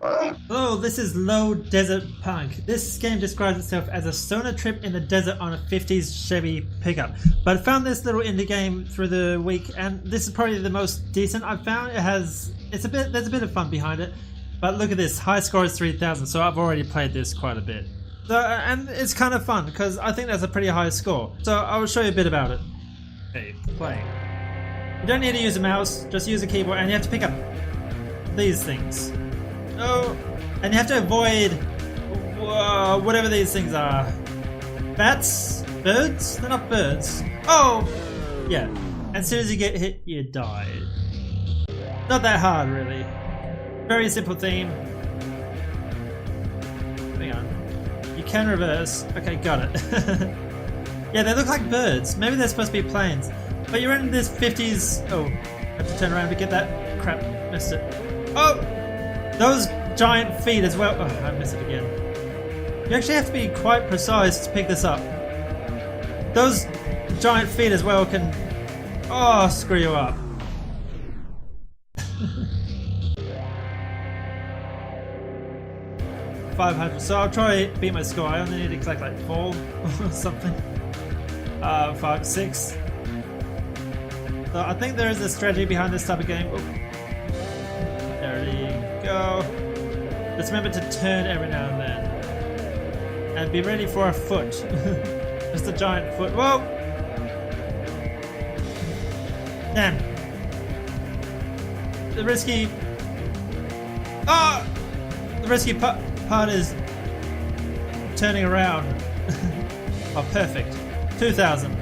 Hello, this is Low Desert Punk. This game describes itself as a stoner trip in the desert on a 50s Chevy pickup. But I found this little indie game through the week, and this is probably the most decent I've found. There's a bit of fun behind it. But look at this, high score is 3,000, so I've already played this quite a bit. So, and it's kind of fun, because I think that's a pretty high score. So I will show you a bit about it. Okay, play. You don't need to use a mouse, just use a keyboard, and you have to pick up these things. Oh, and you have to avoid whatever these things are. Bats? Birds? They're not birds. Oh! Yeah. And as soon as you get hit, you die. Not that hard, really. Very simple theme. Hang on. You can reverse. Okay, got it. Yeah, they look like birds. Maybe they're supposed to be planes. But you're in this 50s... Oh, I have to turn around to get that. Crap, missed it. Oh! Those giant feet as well. Oh, I missed it again. You actually have to be quite precise to pick this up. Those giant feet as well can... Oh, screw you up. 500. So I'll try to beat my score. I only need to collect like 4 or something. 5, 6. So I think there is a strategy behind this type of game. Ooh. There you go. Just remember to turn every now and then. And be ready for a foot. Just a giant foot. Whoa! Damn. The risky... Ah! The risky part is turning around. Oh, perfect. 2,000.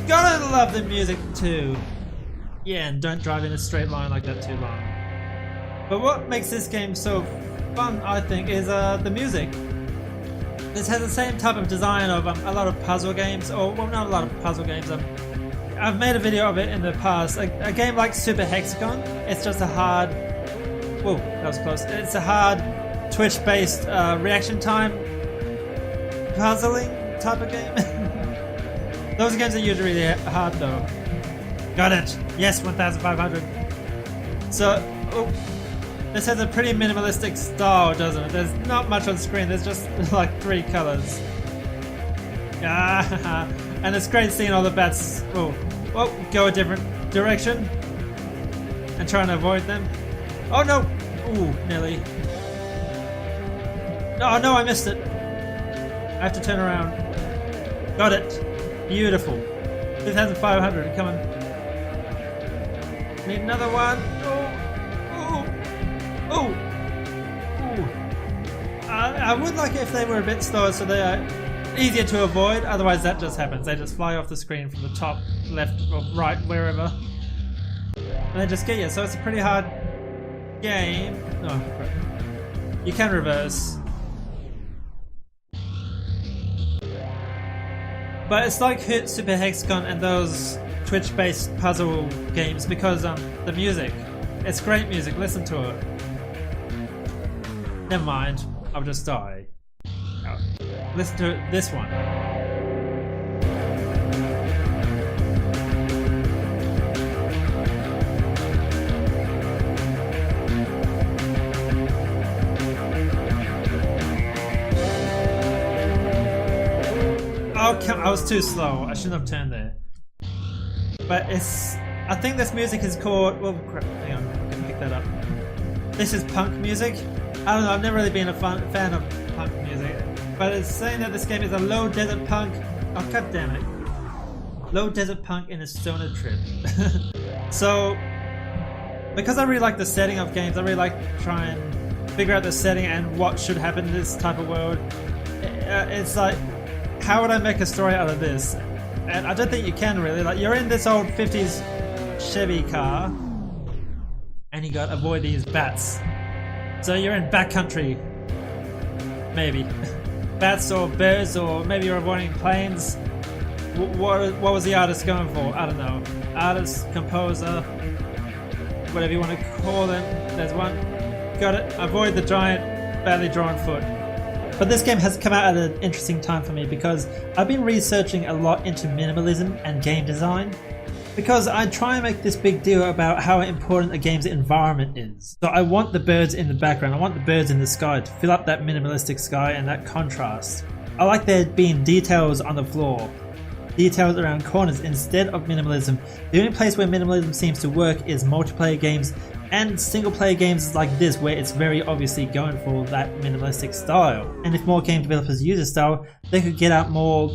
Gotta love the music too. Yeah, and don't drive in a straight line like that too long. But what makes this game so fun, I think, is the music. This has the same type of design of a lot of puzzle games, or well, not a lot of puzzle games. I've made a video of it in the past. A game like Super Hexagon. It's just a hard. Whoa, that was close. It's a hard Twitch-based reaction time puzzling type of game. Those games are usually really hard though. Got it! Yes, 1,500. So, oh, this has a pretty minimalistic style, doesn't it? There's not much on screen, there's just like 3 colors. Ah, and it's great seeing all the bats go a different direction and trying to avoid them. Oh no! Ooh, nearly. Oh no, I missed it. I have to turn around. Got it. Beautiful. 2,500, come on. Need another one. Oh! I would like it if they were a bit slower so they are easier to avoid, otherwise that just happens. They just fly off the screen from the top, left, or right, wherever. And they just get you, so it's a pretty hard game. Oh, crap. You can reverse. But it's like Super Hexagon and those Twitch-based puzzle games because the music. It's great music, listen to it. Never mind, I'll just die. Oh. Listen to this one. Oh, I was too slow. I shouldn't have turned there. But I think this music is called... Well, crap, hang on. I can pick that up. This is punk music. I don't know, I've never really been a fan of punk music. But it's saying that this game is a low desert punk... Oh, god damn it. Low desert punk in a stoner trip. So, because I really like the setting of games, I really like to try and figure out the setting and what should happen in this type of world. It's like... How would I make a story out of this? And I don't think you can really. Like, you're in this old 50s Chevy car and you gotta avoid these bats. So you're in backcountry. Maybe. Bats or birds, or maybe you're avoiding planes. What was the artist going for? I don't know. Artist, composer, whatever you want to call them. There's one. Got it. Avoid the giant, badly drawn foot. But this game has come out at an interesting time for me because I've been researching a lot into minimalism and game design. Because I try and make this big deal about how important a game's environment is. So I want the birds in the background, I want the birds in the sky to fill up that minimalistic sky and that contrast. I like there being details on the floor, details around corners instead of minimalism. The only place where minimalism seems to work is multiplayer games and single player games like this, where it's very obviously going for that minimalistic style. And if more game developers use this style, they could get out more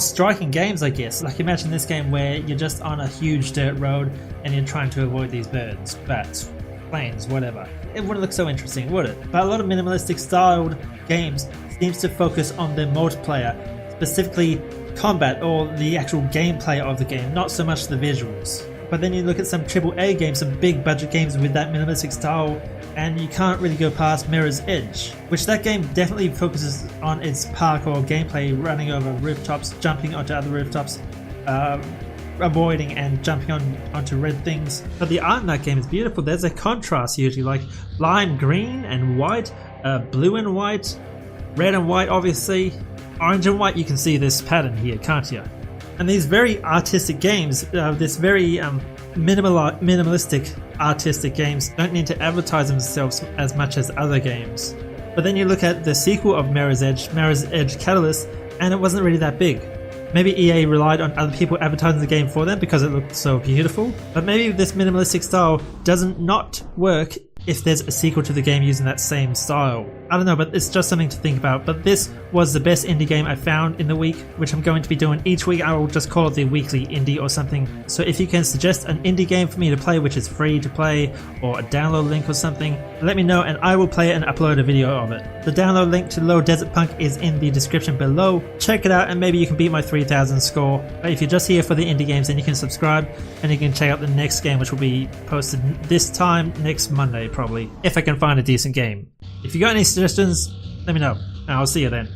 striking games, I guess. Like imagine this game where you're just on a huge dirt road and you're trying to avoid these birds, bats, planes, whatever. It wouldn't look so interesting, would it? But a lot of minimalistic styled games seems to focus on the multiplayer, specifically combat or the actual gameplay of the game, not so much the visuals. But then you look at some AAA games, some big budget games with that minimalistic style, and you can't really go past Mirror's Edge, which that game definitely focuses on its parkour gameplay, running over rooftops, jumping onto other rooftops, avoiding and jumping onto red things. But the art in that game is beautiful. There's a contrast usually, like lime green and white, blue and white, red and white obviously, orange and white. You can see this pattern here, can't you? And these very artistic games, this very minimalistic artistic games don't need to advertise themselves as much as other games. But then you look at the sequel of Mirror's Edge Catalyst, and it wasn't really that big. Maybe EA relied on other people advertising the game for them because it looked so beautiful, but maybe this minimalistic style doesn't not work if there's a sequel to the game using that same style. I don't know, but it's just something to think about. But this was the best indie game I found in the week, which I'm going to be doing each week. I will just call it the weekly indie or something. So if you can suggest an indie game for me to play which is free to play, or a download link or something, let me know and I will play it and upload a video of it. The download link to Low Desert Punk is in the description below. Check it out and maybe you can beat my 3000 score. But if you're just here for the indie games, then you can subscribe and you can check out the next game, which will be posted this time next Monday probably, if I can find a decent game. If you got any suggestions, let me know and I'll see you then.